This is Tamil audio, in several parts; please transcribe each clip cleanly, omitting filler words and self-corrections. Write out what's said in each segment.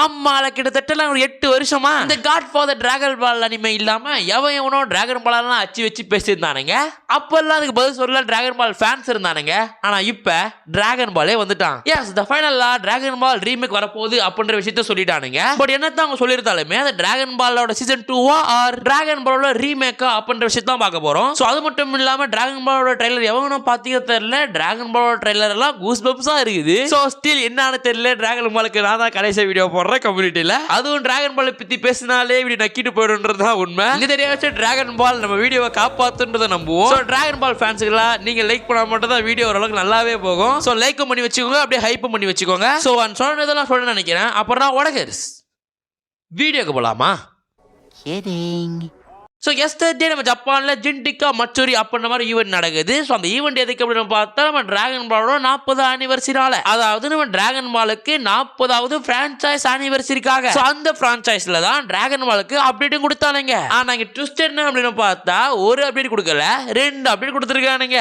அம்மால கிட்டத்தட்ட ஒரு 8 வருஷமா இந்த காட் ஃபாதர் டிராகன் பால் அனிமே இல்லாம எவனோ டிராகன் பால் அச்சு வச்சு பேசியிருந்தானுங்க. அப்பெல்லாம் அதுக்கு பதில் சொல்ல டிராகன் பால் ஃபேன்ஸ் இருந்தானுங்க. ஆனா இப்ப டிராகன் பாலே வந்துட்டான். எஸ் த ஃபைனலா டிராகன் பால் ரீமேக் வரப்போகுது அப்படின்ற விஷயத்த சொல்லிட்டானுங்க. பட் என்னத்தான் அவங்க சொல்லியிருந்தாலுமே அந்த டிராகன் பாலோட சீசன் 2 ஆர் டிராகன் பாலோட ரீமேக்கா அப்படின்ற விஷயத்த தான் பார்க்க போறோம். சோ அது மட்டும் இல்லாம டிராகன் பாலோட ட்ரைலர் எவனோ பாத்தீங்க தெரியல. டிராகன் பாலோட ட்ரைலர் எல்லாம் கூஸ் பம்ப்ஸா இருக்குது. சோ ஸ்டில் என்னன்னு தெரியல. டிராகன் பாலுக்கு நான் தான் கடைசி வீடியோ போடுறேன் கம்யூனிட்டியில. அதுவும் டிராகன் பால் பத்தி பேசினாலே இப்படி நக்கிட்டு போயிடுன்றதுதான் உண்மை. இந்த தெரியாச்சு டிராகன் பால் நம்ம வீடியோவை காப்பாத்துன்றதை நம்புவோம். சோ டிராகன் பால் ஃபேன்ஸ்களா நீங்க லைக் பண்ணா மட்டும் தான் வீடியோ ஓரளவுக்கு நல்லாவே போகும். சோ லைக் பண்ணி வச்சுக்கோங்க, அப்படியே ஹைப் பண்ணி வச்சுக்கோங்க. சோ சொன்னதெல்லாம் சொல்ல நினைக்கிறேன். அப்புறம் உடகர்ஸ் வீடியோக்கு போலாமா? ஸோ எஸ்டர்டே நம்ம ஜப்பானில் ஜின்டிகா மச்சூரி அப்படின்ற மாதிரி ஈவெண்ட் நடக்குது. ஸோ அந்த ஈவெண்ட் எதுக்கு அப்படின்னு பார்த்தா நம்ம டிராகன் பாலோட 40 ஆனிவர்சரினால, அதாவது நம்ம டிராகன் பாலுக்கு 40வது பிரான்சைஸ் ஆனிவர்சரிக்காக அந்த பிரான்சைஸ்ல தான் டிராகன் பாலுக்கு அப்டேட்டும் கொடுத்தானுங்க. ஆனால் இங்கே ட்விஸ்ட் என்ன அப்படின்னு பார்த்தா ஒரு அப்டேட் கொடுக்கல, 2 அப்டேட் கொடுத்துருக்கானுங்க.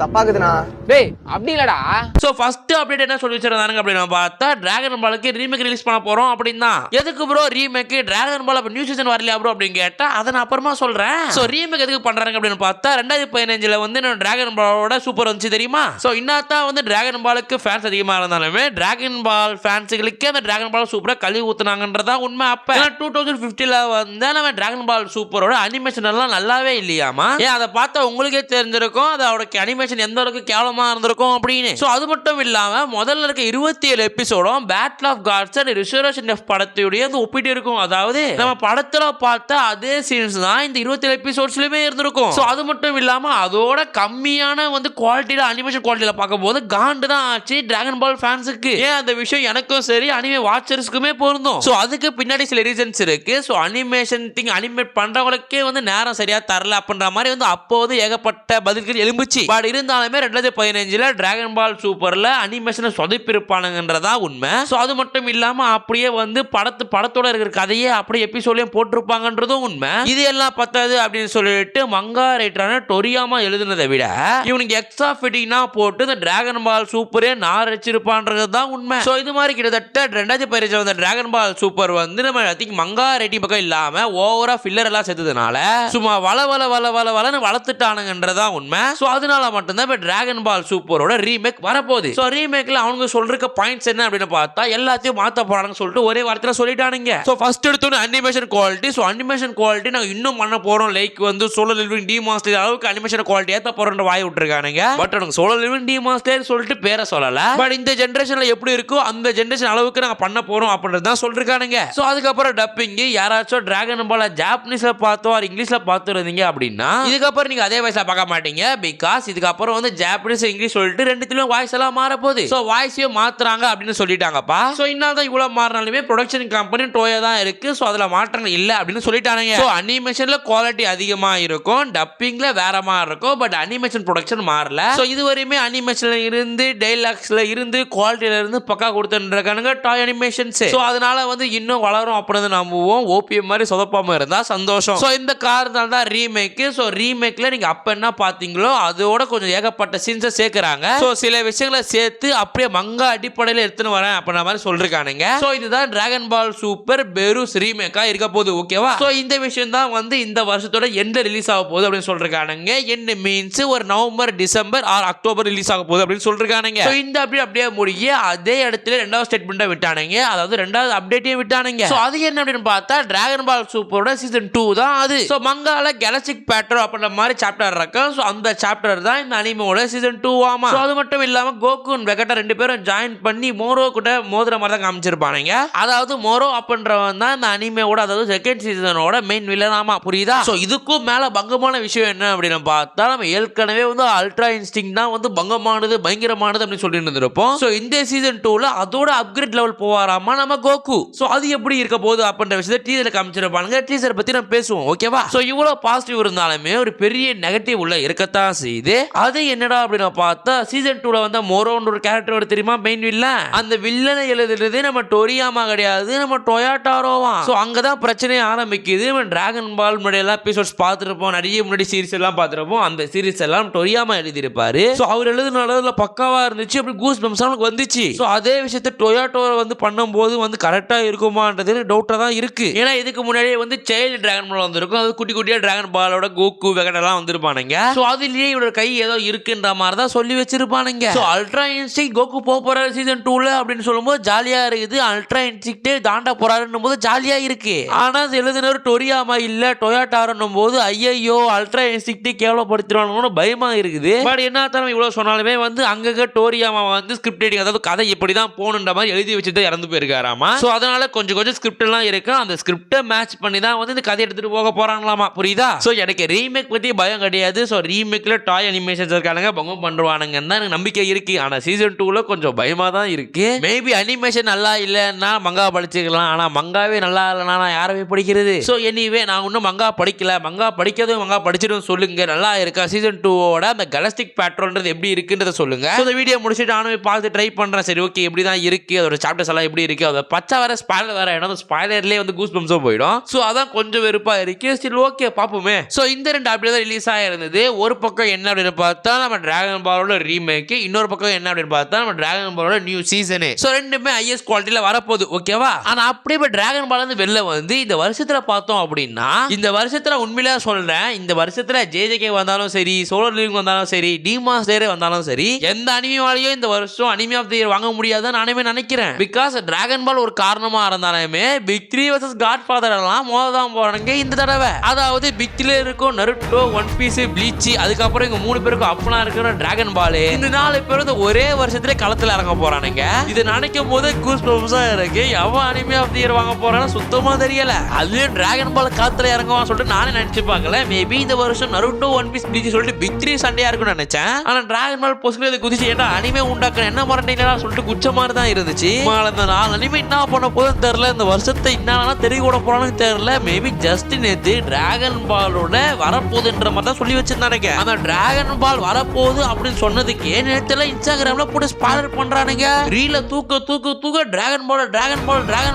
தப்பாக்குதுண்ணா டேய், அப்படி இல்லடா. சோ ஃபர்ஸ்ட் அப்டேட் என்ன சொல்லி வச்சிருந்தாங்க அப்படின்னு பார்த்தா டிராகன் பாலுக்கு ரீமேக் ரிலீஸ் பண்ண போறோம் அப்படின்னா. எதுக்கு ப்ரோ ரீமேக்? டிராகன் பால் அப்ப நியூ சீசன் வரலையா ப்ரோ அப்படின்னு கேட்டா அதை நான் அப்புறமா சொல்றேன். சோ ரீமேக் எதுக்கு பண்றாங்க அப்படின்னு பார்த்தா 2015ல வந்து டிராகன் பாலோட சூப்பர் வந்துச்சு தெரியுமா? சோ இன்னத்தான் வந்து டிராகன் பாலுக்கு ஃபேன்ஸ் அதிகமா இருந்தாலுமே டிராகன் பால் ஃபேன்ஸுகளுக்கு அந்த டிராகன் பால் சூப்பரா கழுவி ஊத்துனாங்கன்றதா உண்மை. அப்ப 2050ல வந்து நம்ம டிராகன் பால் சூப்பரோட அனிமேஷன் எல்லாம் நல்லாவே இல்லையாமா. ஏன் அதை பார்த்தா உங்களுக்கே தெரிஞ்சிருக்கும் அதோட அனிமேஷன் எந்த அளவுக்கு கேவலமா இருந்திருக்கும் அப்படின்னு. சோ அது மட்டும் இல்லாம முதல்ல இருக்க 27 எபிசோடும் battle of gods and reservation of படத்தையுடைய ஒப்பிட்டு இருக்கும். அதாவது நம்ம படத்துல பார்த்த அதே சீன்ஸ் தான் இந்த 27 எபிசோட்ஸ்லயுமே இருந்திருக்கும். சோ அது மட்டும் இல்லாம அதோட கம்மியான வந்து குவாலிட்டியில அனிமேஷன் குவாலிட்டியில பார்க்கும்போது காண்டு தான் ஆச்சு டிராகன் பால் ஃபேன்ஸுக்கு. ஏன் அந்த விஷயம் எனக்கும் சரி அனிமே வாட்சர்ஸ்க்குமே பொருந்தும். சோ அதுக்கு பின்னாடி சில ரீசன்ஸ் இருக்கு. சோ அனிமேஷன் திங் அனிமேட் பண்றவங்களுக்கே வந்து நேரம் சரியா தரல அப்படின்ற மாதிரி வந்து அப்போது ஏகப்பட்ட பதில்கள் எழும்புச்சு. பட் இருந்தாலுமே 2015ல டிராகன் பால் சூப்பர்ல அனிமேஷனை சொதப்பிருப்பானுங்கன்றதா உண்மை. சோ அது மட்டும் இல்லாம அப்படியே வந்து படத்தோட இருக்கிற கதையை அப்படியே எபிசோட்லயும் போட்டிருப்பாங்கன்றதும் உண்மை. இது எல்லாம் பத்தாது அப்படின்னு சொல்லிட்டு மங்கா ரைட்டரான டொரியாமா எழுதுனதை விட இவனுக்கு எக்ஸ்ட்ரா ஃபிட்டிங்னா போட்டு இந்த டிராகன் பால் சூப்பரே நார் வச்சிருப்பான்றது தான் உண்மை. சோ இது மாதிரி கிட்டத்தட்ட 2015 வந்த டிராகன் பால் சூப்பர் வந்து நம்ம மங்கா ரைட்டிங் பக்கம் இல்லாம ஓவரா ஃபில்லர் எல்லாம் சேர்த்ததுனால சும்மா வளன்னு வளர்த்துட்டானுங்கன்றதா உண்மை. சோ அதனால மட்டும்தான் இப்ப டிராகன் பால் சூப்பரோட ரீமேக் வரப்போகுது. சோ ரீமேக்ல அவங்க சொல்ற பாயிண்ட்ஸ் என்ன அப்படின்னு பார்த்தா எல்லாத்தையும் மாத்த போறாங்கன்னு சொல்லிட்டு ஒரே வார்த்தையில சொல்லிட்டானுங்க. சோ ஃபர்ஸ்ட் எடுத்தோன்னு animation quality. So animation quality நாங்க இன்னும் பண்ண போறோம். லைக் வந்து சோலோ லிவிங் டிமான்ஸ்டர் அளவுக்கு அனிமேஷன் குவாலிட்டி ஏத்த போறோம்ன்ற வாய் விட்டுருக்கானுங்க. பட் எனக்கு சோலோ லிவிங் டிமான்ஸ்டர் சொல்லிட்டு பேரை சொல்லல. பட் இந்த ஜெனரேஷன்ல எப்படி இருக்கோ அந்த ஜெனரேஷன் அளவுக்கு நாங்க பண்ண போறோம் அப்படின்றது தான் சொல்லிருக்கானுங்க. சோ அதுக்கப்புறம் டப்பிங் யாராச்சும் டிராகன் பால் ஜாப்பனீஸ்ல பார்த்தோ இங்கிலீஷ்ல பார்த்து இருந்தீங்க அப்படின்னா இதுக்கப்புறம் நீங்க அதே வயசுல பார்க்க மாட்டீங்க. பிகாஸ் இதுக்கப்புறம் வந்து ஜாப்பனீஸ் இங்கிலீஷ் சொல்லிட்டு ரெண்டுத்திலும் வாய்ஸ் எல்லாம் மாற போகுது. சோ வாய்ஸையும் மாத்துறாங்க அப்படின்னு சொல்லிட்டாங்கப்பா. சோ இன்னால்தான் இவ்வளவு மாறினாலுமே ப்ரொடக்ஷன் கம்பெனி டோயா தான் இருக்கு. சோ அதுல மாற்றங்கள் இல்ல அப்படின்னு சொல்லிட்டானுங்க. சோ அனிமேஷன்ல குவாலிட்டி அதிகமா இருக்கும், டப்பிங்ல வேற மாதிரி இருக்கும். பட் அனிமேஷன் ப்ரொடக்ஷன் மாறல. சோ இதுவரையுமே அனிமேஷன்ல இருந்து டைலாக்ஸ்ல இருந்து குவாலிட்டியில இருந்து பக்கா கொடுத்துருக்கானுங்க டாய் அனிமேஷன்ஸ். சோ அதனால வந்து இன்னும் வளரும் அப்படின்னு நம்புவோம். ஓபிஎம் மாதிரி சொதப்பாம இருந்தா சந்தோஷம். சோ இந்த காரணத்தால தான் ரீமேக். சோ ரீமேக்ல நீங்க அப்ப என்ன பாத்தீங்களோ அதோட கொஞ்சம் ஏகப்பட்ட சீன்ஸை சேர்க்கிறாங்க. சோ சில விஷயங்களை சேர்த்து அப்படியே மங்கா அடிப்படையில் எடுத்துன்னு வரேன் அப்படின்ற மாதிரி சொல்லிருக்கானுங்க. சோ இதுதான் டிராகன் பால் சூப்பர் பெருஸ் ரீமேக்கா இருக்க போகுது. ஓகேவா? சோ இந்த விஷயம் தான் வந்து இந்த வருஷத்தோட எண்ட்ல ரிலீஸ் ஆக போகுது அப்படின்னு சொல்லிருக்கானுங்க. எண்ட் மீன்ஸ் ஒரு November December R October release ஆக போகுது அப்படின்னு சொல்லிருக்கானுங்க. சோ இந்த அப்படியே முடிய அதே இடத்துல ரெண்டாவது ஸ்டேட்மெண்ட் விட்டானுங்க. அதாவது ரெண்டாவது அப்டேட்டையும் விட்டானுங்க. சோ அது என்ன அப்படின்னு பார்த்தா டிராகன் பால் சூப்பரோட சீசன் 2 தான் அது. சோ மங்கால கேலக்டிக் பேட்ரோ அப்படின்ற மாதிரி சாப்டர் இருக்கு. சோ அந்த சாப்டர் தான் இந்த அனிமேவோட சீசன் 2 ஆமா. சோ அது மட்டும் இல்லாம கோகு அண்ட் வெகட்டா ரெண்டு பேரும் ஜாயின் பண்ணி மோரோ கூட மோதிர மாதிரி தான் காமிச்சிருப்பானுங்க. அதாவது மோரோ அப்படின்றவன் தான் இந்த அனிமேவோட அதாவது செகண்ட் சீசனோட மெயின் வில்லன் ஆமா. புரியுதா? சோ இதுக்கும் மேல பங்கமான விஷயம் என்ன அப்படின்னு பார்த்தா நம்ம ஏற்கனவே வந்து அல்ட்ரா இன்ஸ்டிங் தான் வந்து பங்கமானது பயங்கரமானது அப்படின்னு சொல்லி இருந்திருப்போம். சோ இந்த சீசன் 2ல அதோட அப்கிரேட் லெவல் போவாராமா நம்ம கோகு. சோ அது எப்படி இருக்க போகுது அப்படின்ற விஷயத்தை டீசர்ல காமிச்சிருப்பானுங்க. டீசர் பத்தி நம்ம பேசுவோம். ஓகேவா? சோ இவ்வளவு பாசிட்டிவ் இருந்தாலுமே ஒரு பெரிய நெகட்டிவ் நெகட்டிவ் உள்ள இருக்கத்தான் செய்யுது. அது என்னடா அப்படின்னு பார்த்தா சீசன் 2ல வந்து மோரோன்னு ஒரு கேரக்டர் தெரியுமா, மெயின் வில்லன். அந்த வில்லனை எழுதுறது நம்ம டோரியாமா கிடையாது, நம்ம டொயோட்டாரோவா. சோ அங்கதான் பிரச்சனையே ஆரம்பிக்குது. டிராகன் பால் முன்னாடி எல்லாம் எபிசோட்ஸ் பார்த்துருப்போம், நிறைய முன்னாடி சீரிஸ் எல்லாம் பார்த்துருப்போம். அந்த சீரிஸ் எல்லாம் டொரியாமா எழுதியிருப்பாரு. சோ அவர் எழுதுனால பக்காவா இருந்துச்சு, அப்படி கூஸ் பம்ஸ் வந்துச்சு. சோ அதே விஷயத்தை டொயோட்டோ வந்து பண்ணும்போது வந்து கரெக்டா இருக்குமான்றது டவுட்டா தான் இருக்கு. ஏன்னா இதுக்கு முன்னாடியே வந்து சைல்டு டிராகன் பால் வந்திருக்கும், அது குட்டி குட்டியா டிராகன் பாலோட கோகு வெகடெல்லாம் வந்திருப்பானுங்க. சோ அதுலயே இவரோட கை ஏதோ இருக்குன்ற மாதிரி தான் சொல்லி வச்சிருப்பானுங்க. சோ அல்ட்ரா இன்ஸ்டிங்க்ட் கோகு போறாரு சீசன் 2ல அப்படின்னு சொல்லும்போது ஜாலியா இருக்குது. அல்ட்ரா இன்ஸ்டிங்க்ட் தாண்ட போறாருன்னும் போது ஜாலியா இருக்கு. ஆனா எழுதினவர் டொரியாமா இல்ல டொயோட்டாரோன்னும் போது ஐயோ அல்ட்ரா இன்ஸ்டிங்க்ட் கேவலப்படுத்திடுவானு பயமா இருக்குது. பட் என்ன தரம் இவ்வளவு சொன்னாலுமே வந்து அங்கங்க டோரியாமா வந்து ஸ்கிரிப்ட் ரைட்டிங், அதாவது கதை இப்படிதான் போகணுன்ற மாதிரி எழுதி வச்சுட்டு இறந்து போயிருக்காராமா. சோ அதனால கொஞ்சம் ஸ்கிரிப்ட் எல்லாம் இருக்கு, அந்த ஸ்கிரிப்டை மேட்ச் பண்ணி தான் வந்து இந்த கதை எடுத்துட்டு போக போறாங்களாமா, புரியுதா? சோ எனக்கு ரீமேக் பத்தி பயம் கிடையாது. சோ ரீமேக்ல டாய் அனிமேஷன்ஸ் இருக்கானுங்க, பங்கம் பண்றானுங்கன்னு தான் எனக்கு நம்பிக்கை இருக்கு. ஆனா சீசன் 2ல கொஞ்சம் பயமா தான் இருக்கு. மேபி அனிமேஷன் நல்லா இல்லைன்னா மங்கா படிச்சுக்கலாம், ஆனா மங்காவே நல்லா இல்லைனா நான் யாரவே படிக்கிறது? சோ எனிவே நான் இன்னும் மங்கா படிக்கல, மங்கா படிக்காதவங்க மங்கா படிச்சிடும் சொல்லுங்க, நல்லா இருக்கா சீசன் 2ஓட அந்த கலஸ்டிக் பேட்ரோன்றது எப்படி இருக்குன்றத சொல்லுங்க. இந்த வீடியோ முடிச்சுட்டு நானும் பார்த்து ட்ரை பண்றேன். சரி ஓகே எப்படி தான் இருக்கு, அதோட சாப்டர்ஸ் எல்லாம் எப்படி இருக்கு, அதோட பச்சை வேற ஸ்பாயிலர் வேற, ஏன்னா ஸ்பாயிலர்லயே வந்து கூஸ் பம்ஸும் போயிடும். சோ அதான் கொஞ்சம் வெறுப்பா இருக்கு. சரி ஓகே பாப்போமே. சோ இந்த 2 அப்டேட் தான் ரிலீஸ் ஆயிருந்தது. ஒரு பக்கம் என்ன அப்படின்னு பார்த்தா நம்ம டிராகன் பாலோட ரீமேக், இன்னொரு பக்கம் என்ன அப்படின்னு பார்த்தா நம்ம டிராகன் பாலோட நியூ சீசன். சோ ரெண்டுமே ஹையஸ்ட் குவாலிட்டில வரப்போகுது, ஓகேவா? ஆனா அப்படியே இப்போ டிராகன் பால் வந்து வெளில வந்து இந்த வருஷத்துல பார்த்தோம் அப்படின்னா, இந்த வருஷத்துல உண்மையிலே சொல்றேன், இந்த வருஷத்துல ஜேஜேகே வந்தாலும் சரி, சோலர் லிவிங் வந்தாலும் சரி, டிமாஸ் ஸ்லேயர் வந்தாலும் சரி, எந்த அனிமியாலையும் இந்த வருஷம் அனிமி ஆஃப் தி இயர் வாங்க முடியாதுன்னு நானே நினைக்கிறேன். பிகாஸ் டிராகன் பால் ஒரு காரணமா இருந்தாலுமே பிக் 3 vs காட்ஃபாதர் எல்லாம் மோதான் போறாங்க இந்த தடவை. அதாவது பிக் 3ல இருக்கும் நருட்டோ, ஒன் பீஸ், ப்ளீச், அதுக்கப்புறம் இங்க 3 பேருக்கும் அப்பனா இருக்கிற டிராகன் பால், இந்த 4 பேரும் ஒரே வருஷத்துல களத்துல இறங்க போறானுங்க. இது நினைக்கும் போது கூஸ் பம்ஸா இருக்கு. எவன் அனிமி ஆஃப் தி இயர் வாங்க போறான்னு சுத்தமா தெரியல. அதுலயும் டிராகன் பால் களத்துல இறங்குவான்னு சொல்லிட்டு நானே நினைச்சு பார்க்கல. மேபி இந்த வருஷம் நருட்டோ, ஒன் பீஸ், ப்ளீச் சொல்லிட்டு பிக் 3 சண்டையா இருக்கும்னு நினைச்சேன். ஆனா டிராகன் பால் பொசுக்கிறது குதிச்சு ஏன்னா அனிமே உண்டாக்க என்ன மறந்தீங்களா சொல்லிட்டு குச்ச மாதிரி தான் இருந்துச்சு. இந்த 4 அனிமே என்ன பண்ண போதுன்னு தெரியல, இந்த வருஷத்தை என்ன தெரிய கூட போறான்னு தெரியல. மேபி ஜஸ்ட் நேத்து டிராகன் பாலோட வரப்போகுதுன்ற மாதிரி தான் சொல்லி வச்சிருந்தானுங்க. அந்த டிராகன் பால் வரப்போகுது அப்படின்னு சொன்னதுக்கே நேத்துல இன்ஸ்டாகிராம்ல போட்டு ஸ்பாயிலர் பண்றானுங்க. ரீல தூக்க டிராகன்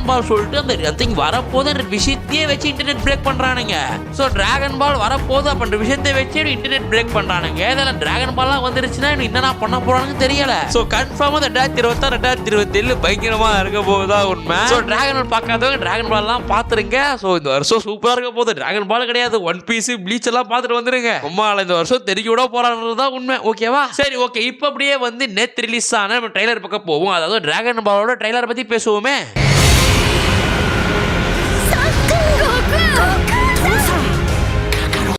பால் சொல்லிட்டு அந்த திங் வரப்போகுது விஷயத்தையே வச்சு இன்டர்நெட் பிரேக் பண்றானுங்க. சோ டிராகன் பால் வரப்போகுது அப்படின்ற விஷயத்தை வச்சு இன்டர்நெட் பிரேக் பண்றானுங்க. இதெல்லாம் டிராகன் பால்லாம் வந்துருச்சுன்னா என்ன பண்ண போறான்னு தெரியல. சோ கன்ஃபார்மா 2026 2027 பயங்கரமா இருக்க போகுதா உண்மை. சோ டிராகன் பால் பார்க்காதவங்க டிராகன் பால் எல்லாம் பாத்துருங்க. சோ இந்த வருஷம் சூப்பரா இருக்க போகுது. டிராகன் பால் கிடையாது, ஒன் பீஸ், ப்ளீச் எல்லாம் பாத்துட்டு வந்துருங்க. அம்மால இந்த வருஷம் தெரிஞ்சு விட போறான்றதுதான் உண்மை, ஓகேவா? சரி ஓகே, இப்ப அப்படியே வந்து நேத்து ரிலீஸ் ஆன நம்ம ட்ரைலர் பக்கம் போவோம். அதாவது டிராகன் பாலோட ட்ரைலர் பத்தி பேசுவோமே.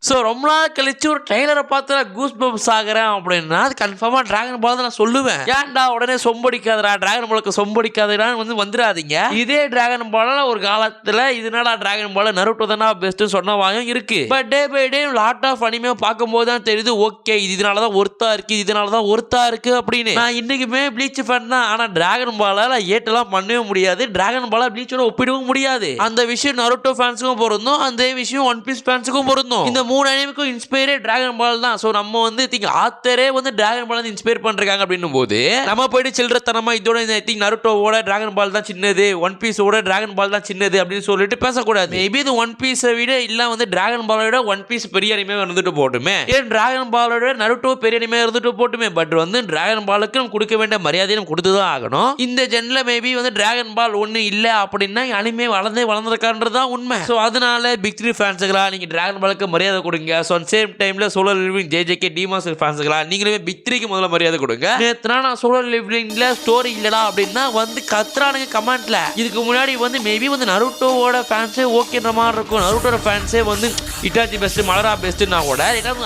ஸோ ரொம்ப நாள் கழிச்சு ஒரு ட்ரெய்லரை பார்த்து நான் கூஸ் பம்ப்ஸ் ஆகிறேன் அப்படின்னா அது கன்ஃபார்மாக டிராகன் பால் தான் நான் சொல்லுவேன். ஏன்டா உடனே சொம்படிக்காதடா, டிராகன் பாலுக்கு சொம்படிக்காதடான்னு வந்து வந்துடாதீங்க. இதே டிராகன் பால ஒரு காலத்தில் இதனால டிராகன் பால் நருட்டோ தானே பெஸ்ட்னு சொன்ன வாயும் இருக்கு. But day by day lot of anime பார்க்கும்போது தான் தெரியுது, ஓகே இது இதனால தான் ஒர்த்தா இருக்கு, இதனால தான் ஒர்த்தா இருக்கு அப்படின்னு. நான் இன்னைக்குமே ப்ளீச் ஃபேன் தான். ஆனால் டிராகன் பாலால் ஏட்டெல்லாம் பண்ணவே முடியாது, டிராகன் பாலை ப்ளீச்சோட ஒப்பிடவும் முடியாது. அந்த விஷயம் நருட்டோ ஃபேன்ஸுக்கும் பொருந்தும், அந்த விஷயம் ஒன் பீஸ் ஃபேன்ஸுக்கும் பொருந்தும். இந்த 3 அனிமேக்கும் இன்ஸ்பயரே டிராகன் பால் தான். சோ நம்ம வந்து ஆத்தரே வந்து டிராகன் பால் இன்ஸ்பயர் பண்றாங்க அப்படின்னும் போது நம்ம போயிட்டு சில்றத்தனமா இதோட நருட்டோவோட டிராகன் பால் தான் சின்னது, ஒன் பீஸோட டிராகன் பால் தான் சின்னது அப்படின்னு சொல்லிட்டு பேசக்கூடாது. மேபி இது ஒன் பீஸை விட இல்ல வந்து டிராகன் பாலோட ஒன் பீஸ் பெரிய அனிமே இருந்துட்டு போட்டுமே, ஏன் டிராகன் பாலோட நருட்டோ பெரிய அனிமே இருந்துட்டு போட்டுமே. பட் வந்து டிராகன் பாலுக்கு நம்ம கொடுக்க வேண்டிய மரியாதையை நம்ம கொடுத்துதான் ஆகணும். இந்த ஜென்ல மேபி வந்து டிராகன் பால் ஒண்ணு இல்ல அப்படின்னா அனிமே வளர்ந்துருக்கான்றதுதான் உண்மை. சோ அதனால பிக் 3 ஃபேன்ஸுகளா நீங்க டிராகன் பாலுக்கு மரியாதை கொடுங்க. சோ சேம் டைம்ல சோலர் லிவிங் ஜேஜேகே டிமாஸ் ஃபேன்ஸ்களா நீங்களுமே பிக் 3க்கு முதல்ல மரியாதை கொடுங்க. நேத்துனா நான் சோலர் லிவிங்ல ஸ்டோரி இல்லடா அப்படின்னா வந்து கத்துறானுங்க கமெண்ட்ல. இதுக்கு முன்னாடி வந்து மேபி வந்து நருட்டோவோட ஃபேன்ஸே ஓகேன்ற மாதிரி இருக்கும், நருட்டோட ஃபேன்ஸே வந்து இட்டாச்சி பெஸ்ட், மலரா பெஸ்ட்னா கூட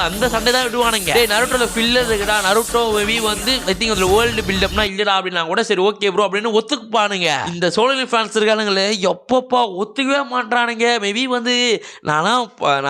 அந்த சண்டை தான் விடுவானுங்க. நருட்டோல ஃபில்லர் இருக்குடா, நருட்டோ மேபி வந்து ஐ திங்க் அதுல வேர்ல்டு பில்டப்னா இல்லடா அப்படின்னா கூட சரி ஓகே ப்ரோ அப்படின்னு ஒத்துக்குப்பானுங்க. இந்த சோலர் லிவிங் ஃபேன்ஸ் இருக்கானுங்களே எப்பப்பா ஒத்துக்கவே மாட்டானுங்க. மேபி வந்து நான்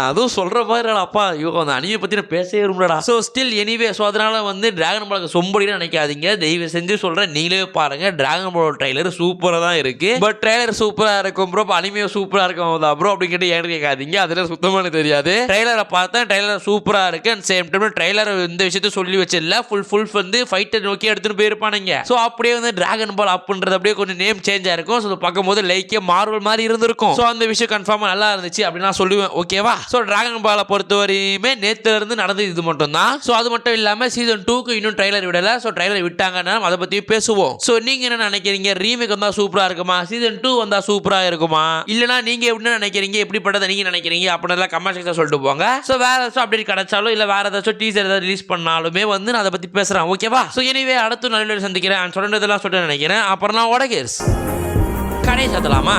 அதுவும் சொல்ற மாதிரி மாதிரி அப்பா ஐயோ அந்த அனியை பத்தி நான் பேசவே விரும்பலடா. ஸோ ஸ்டில் எனிவே ஸோ அதனால வந்து டிராகன் பாலுக்கு சொம்படின்னு நினைக்காதீங்க. தயவு செஞ்சு சொல்றேன், நீங்களே பாருங்க. டிராகன் பால் ட்ரைலர் சூப்பரா தான் இருக்கு. பட் ட்ரைலர் சூப்பரா இருக்கும் ப்ரோ, அனிமே சூப்பரா இருக்கும் ப்ரோ அப்படின்னு கேட்டு ஏன்னு கேட்காதீங்க. அதெல்லாம் சுத்தமான தெரியாது. ட்ரைலரை பார்த்தேன், ட்ரைலர் சூப்பரா இருக்கு. அண்ட் சேம் டைம் ட்ரைலர் இந்த விஷயத்த சொல்லி வச்சிடல, ஃபுல் வந்து ஃபைட்டை நோக்கி எடுத்துட்டு போயிருப்பானுங்க. ஸோ அப்படியே வந்து டிராகன் பால் அப்புன்றது அப்படியே கொஞ்சம் நேம் சேஞ்ச் ஆயிருக்கும். ஸோ பார்க்கும்போது லைக்கே மார்வல் மாதிரி இருந்திருக்கும். ஸோ அந்த விஷயம் கன்ஃபார்மா நல்லா இருந்துச்சு அப்படின்னு நான் சொல்லுவேன். ஓகேவா? ஸோ டிராகன் பாலை பொறுத்தவரையுமே நேத்துல இருந்து நடந்தது இது மட்டும் தான். ஸோ அது மட்டும் இல்லாம சீசன் 2க்கு இன்னும் ட்ரைலர் விடல. ஸோ ட்ரைலர் விட்டாங்கன்னா அதை பத்தி பேசுவோம். ஸோ நீங்க என்ன நினைக்கிறீங்க? ரீமேக் வந்தா சூப்பரா இருக்குமா? சீசன் 2 வந்தா சூப்பரா இருக்குமா? இல்லனா நீங்க எப்படி நினைக்கிறீங்க? எப்படிப்பட்டதை நீங்க நினைக்கிறீங்க அப்படின்னு கமெண்ட் செக்ஷன்ல சொல்லிட்டு போங்க. ஸோ வேற ஏதாச்சும் அப்டேட் கிடைச்சாலும் இல்ல வேற ஏதாச்சும் டீசர் ஏதாவது ரிலீஸ் பண்ணாலுமே வந்து நான் அதை பத்தி பேசுறேன். ஓகேவா? ஸோ எனிவே அடுத்து நல்ல சந்திக்கிறேன். சொல்றதெல்லாம் சொல்லிட்டு நினைக்கிறேன். அப்புறம் நான் கடை சாத்தலாமா?